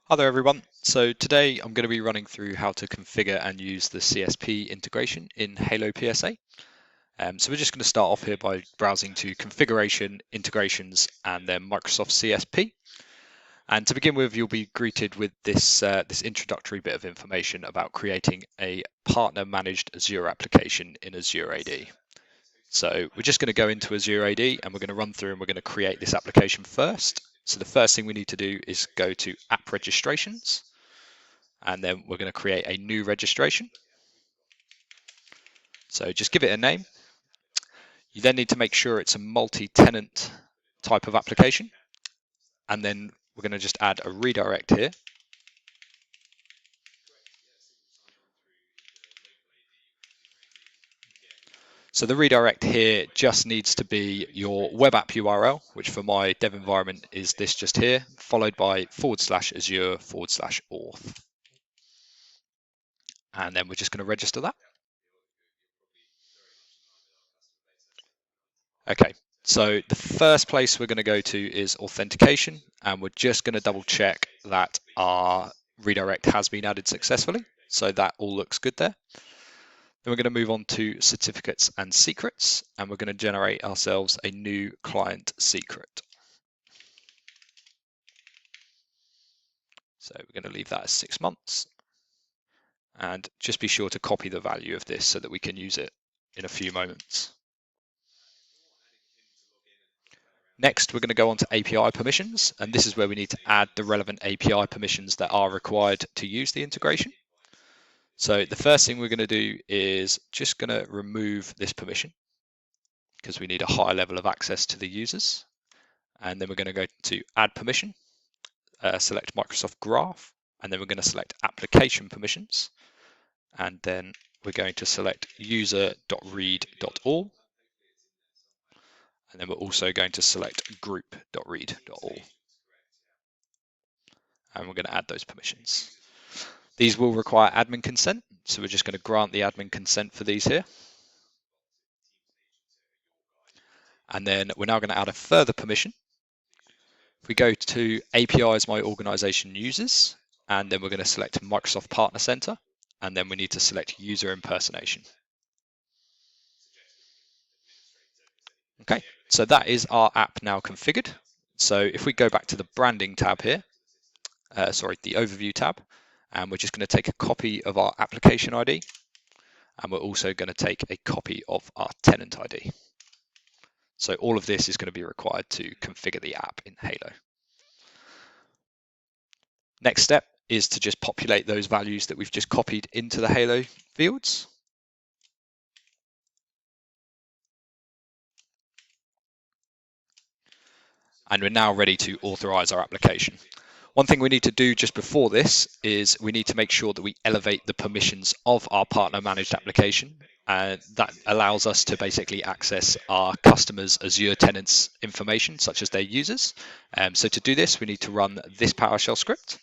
Hi there everyone. So today I'm going to be running through how to configure and use the CSP integration in HaloPSA. So we're just going to start off here by browsing to configuration, integrations, and then Microsoft CSP. And to begin with, you'll be greeted with this introductory bit of information about creating a partner managed Azure application in Azure AD. So we're just going to go into Azure AD and we're going to run through and we're going to create this application first. So the first thing we need to do is go to app registrations, and then we're going to create a new registration. So just give it a name. You then need to make sure it's a multi-tenant type of application. And then we're going to just add a redirect here. So the redirect here just needs to be your web app URL, which for my dev environment is this just here, followed by /Azure/auth. And then we're just going to register that. Okay, so the first place we're going to go to is authentication, and we're just going to double check that our redirect has been added successfully. So that all looks good there. Then we're going to move on to certificates and secrets, and we're going to generate ourselves a new client secret. So we're going to leave that as 6 months, and just be sure to copy the value of this so that we can use it in a few moments. Next, we're going to go on to API permissions, and this is where we need to add the relevant API permissions that are required to use the integration. So the first thing we're going to do is just going to remove this permission because we need a higher level of access to the users. And then we're going to go to add permission, select Microsoft Graph, and then we're going to select application permissions. And then we're going to select user.read.all. And then we're also going to select group.read.all. And we're going to add those permissions. These will require admin consent, so we're just going to grant the admin consent for these here. And then we're now going to add a further permission. If we go to APIs my organization uses, and then we're going to select Microsoft Partner Center, and then we need to select user impersonation. Okay, so that is our app now configured. So if we go back to the branding tab here, the overview tab, and we're just going to take a copy of our application ID, and we're also going to take a copy of our tenant ID. So all of this is going to be required to configure the app in Halo. Next step is to just populate those values that we've just copied into the Halo fields. And we're now ready to authorize our application. One thing we need to do just before this is we need to make sure that we elevate the permissions of our partner managed application. And that allows us to basically access our customers' Azure tenants information, such as their users. So to do this, we need to run this PowerShell script.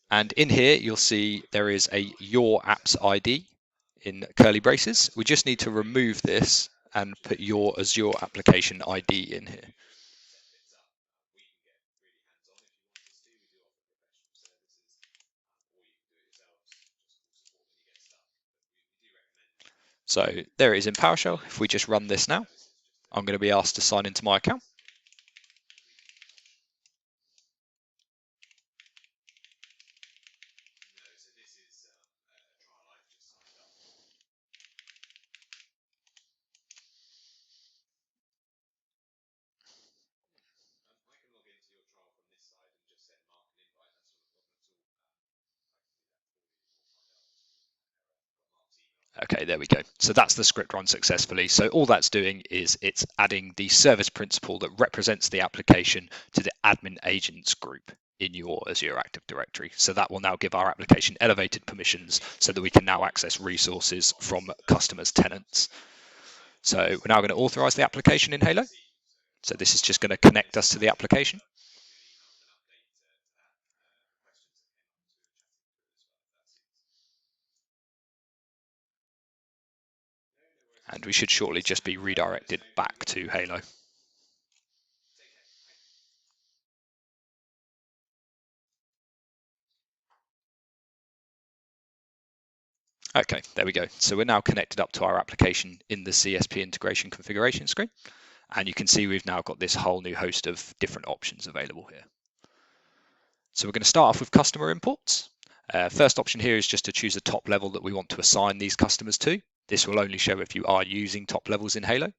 And in here, you'll see there is a your apps ID in curly braces. We just need to remove this and put your Azure application ID in here. So there it is in PowerShell. If we just run this now, I'm going to be asked to sign into my account. Okay, there we go. So that's the script run successfully. So all that's doing is it's adding the service principal that represents the application to the admin agents group in your Azure Active Directory. So that will now give our application elevated permissions so that we can now access resources from customers' tenants. So we're now going to authorize the application in Halo. So this is just going to connect us to the application. And we should shortly just be redirected back to Halo. Okay, there we go. So we're now connected up to our application in the CSP integration configuration screen. And you can see we've now got this whole new host of different options available here. So we're going to start off with customer imports. First option here is just to choose a top level that we want to assign these customers to. This will only show if you are using top levels in Halo.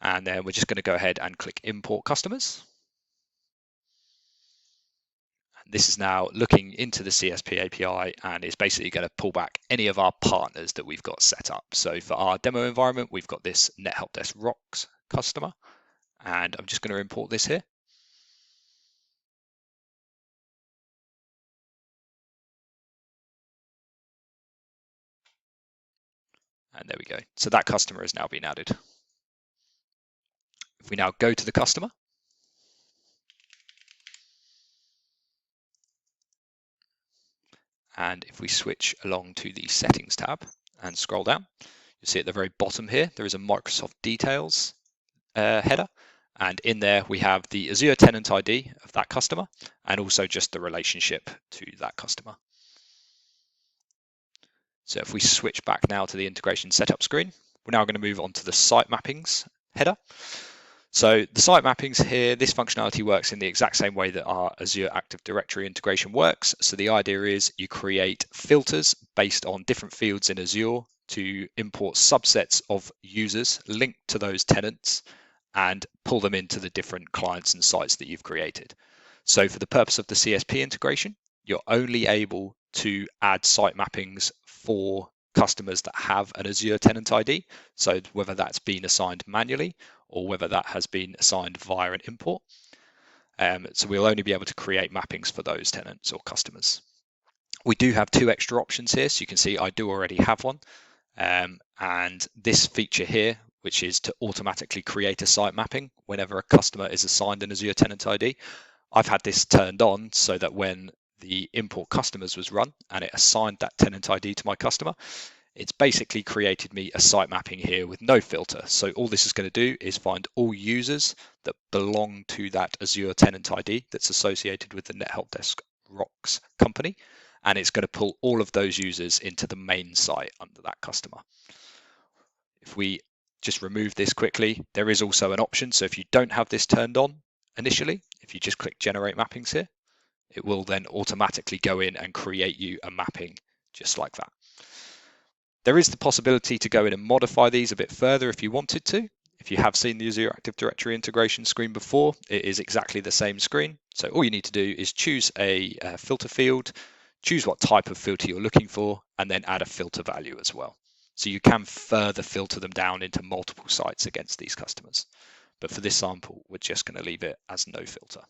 And then we're just going to go ahead and click import customers. This is now looking into the CSP API and is basically going to pull back any of our partners that we've got set up. So for our demo environment, we've got this NetHelpDesk Rocks customer, and I'm just going to import this here. And there we go. So that customer has now been added. If we now go to the customer, and if we switch along to the settings tab and scroll down, you'll see at the very bottom here, there is a Microsoft Details header. And in there, we have the Azure tenant ID of that customer and also just the relationship to that customer. So if we switch back now to the integration setup screen, we're now going to move on to the site mappings header. So the site mappings here, this functionality works in the exact same way that our Azure Active Directory integration works. So the idea is you create filters based on different fields in Azure to import subsets of users linked to those tenants and pull them into the different clients and sites that you've created. So for the purpose of the CSP integration, you're only able to add site mappings for customers that have an Azure tenant ID. So whether that's been assigned manually or whether that has been assigned via an import. So we'll only be able to create mappings for those tenants or customers. We do have two extra options here. So you can see I do already have one. And this feature here, which is to automatically create a site mapping whenever a customer is assigned an Azure tenant ID. I've had this turned on so that when the import customers was run and it assigned that tenant ID to my customer, it's basically created me a site mapping here with no filter. So all this is going to do is find all users that belong to that Azure tenant ID that's associated with the NetHelpDesk Rocks company. And it's going to pull all of those users into the main site under that customer. If we just remove this quickly, there is also an option. So if you don't have this turned on initially, if you just click generate mappings here, it will then automatically go in and create you a mapping just like that. There is the possibility to go in and modify these a bit further if you wanted to. If you have seen the Azure Active Directory integration screen before, it is exactly the same screen. So all you need to do is choose a filter field, choose what type of filter you're looking for, and then add a filter value as well. So you can further filter them down into multiple sites against these customers. But for this sample, we're just going to leave it as no filter.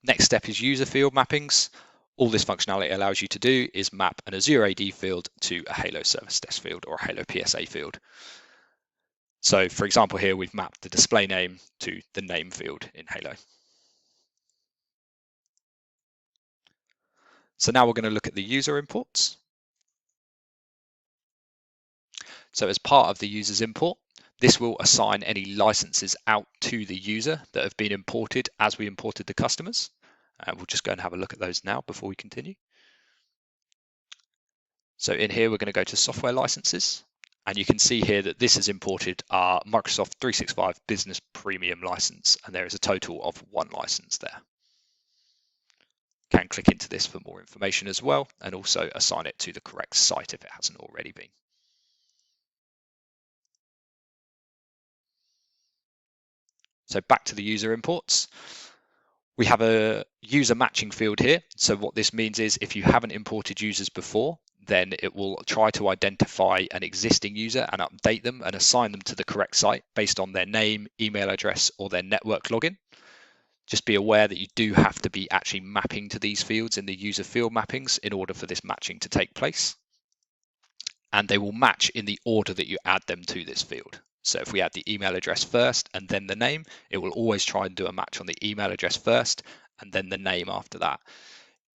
Next step is user field mappings. All this functionality allows you to do is map an Azure AD field to a Halo Service Desk field or a HaloPSA field. So for example, here we've mapped the display name to the name field in Halo. So now we're going to look at the user imports. So as part of the user's import, this will assign any licenses out to the user that have been imported as we imported the customers. We'll just go and have a look at those now before we continue. So in here, we're going to go to software licenses. And you can see here that this has imported our Microsoft 365 Business Premium license. And there is a total of 1 license there. You can click into this for more information as well, and also assign it to the correct site if it hasn't already been. So back to the user imports. We have a user matching field here. So what this means is if you haven't imported users before, then it will try to identify an existing user and update them and assign them to the correct site based on their name, email address, or their network login. Just be aware that you do have to be actually mapping to these fields in the user field mappings in order for this matching to take place. And they will match in the order that you add them to this field. So if we add the email address first and then the name, it will always try and do a match on the email address first and then the name after that.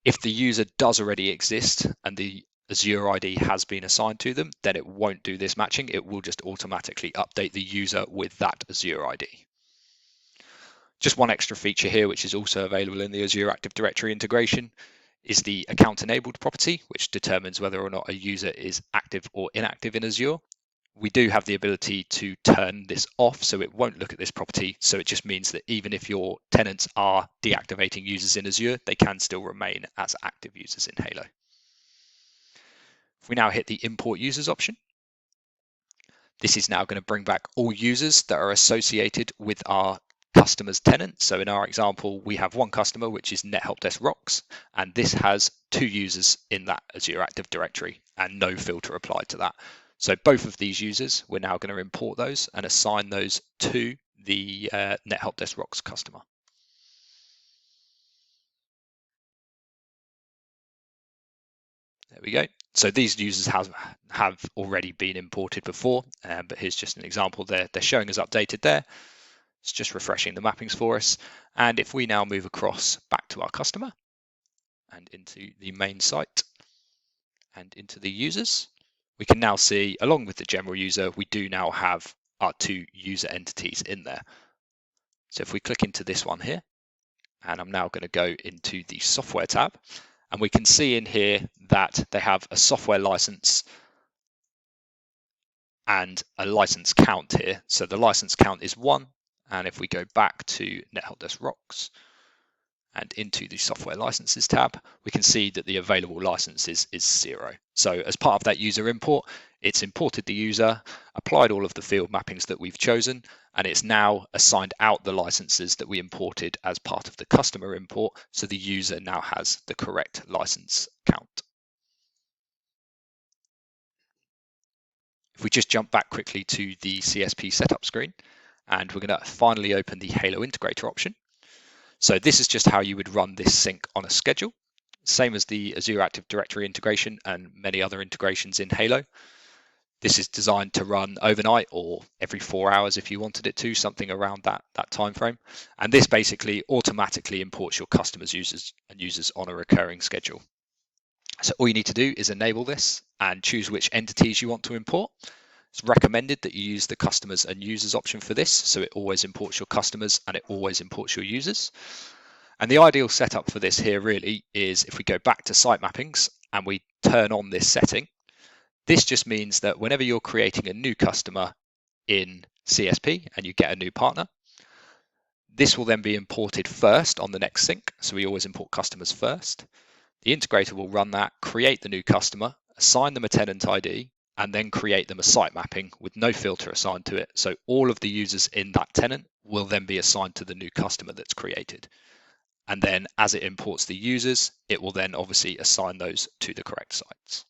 If the user does already exist and the Azure ID has been assigned to them, then it won't do this matching. It will just automatically update the user with that Azure ID. Just one extra feature here, which is also available in the Azure Active Directory integration, is the account enabled property, which determines whether or not a user is active or inactive in Azure. We do have the ability to turn this off, so it won't look at this property. So it just means that even if your tenants are deactivating users in Azure, they can still remain as active users in Halo. If we now hit the import users option, this is now going to bring back all users that are associated with our customer's tenant. So in our example, we have one customer, which is NetHelpDesk Rocks, and this has 2 users in that Azure Active Directory and no filter applied to that. So both of these users, we're now going to import those and assign those to the NetHelpDesk Rocks customer. There we go. So these users have already been imported before, but here's just an example. They're showing as updated there. It's just refreshing the mappings for us. And if we now move across back to our customer and into the main site and into the users, we can now see, along with the general user, we do now have our 2 user entities in there. So if we click into this one here, and I'm now going to go into the software tab, and we can see in here that they have a software license and a license count here. So the license count is 1. And if we go back to NetHelpDesk Rocks and into the software licenses tab, we can see that the available licenses is 0. So as part of that user import, it's imported the user, applied all of the field mappings that we've chosen, and it's now assigned out the licenses that we imported as part of the customer import. So the user now has the correct license count. If we just jump back quickly to the CSP setup screen, and we're going to finally open the Halo Integrator option. So this is just how you would run this sync on a schedule, same as the Azure Active Directory integration and many other integrations in Halo. This is designed to run overnight or every 4 hours if you wanted it to, something around that time frame. And this basically automatically imports your customers' users on a recurring schedule. So all you need to do is enable this and choose which entities you want to import. It's recommended that you use the customers and users option for this, so it always imports your customers and it always imports your users. And the ideal setup for this here really is if we go back to site mappings and we turn on this setting, this just means that whenever you're creating a new customer in CSP and you get a new partner, this will then be imported first on the next sync. So we always import customers first. The integrator will run that, create the new customer, assign them a tenant ID, and then create them a site mapping with no filter assigned to it. So all of the users in that tenant will then be assigned to the new customer that's created. And then as it imports the users, it will then obviously assign those to the correct sites.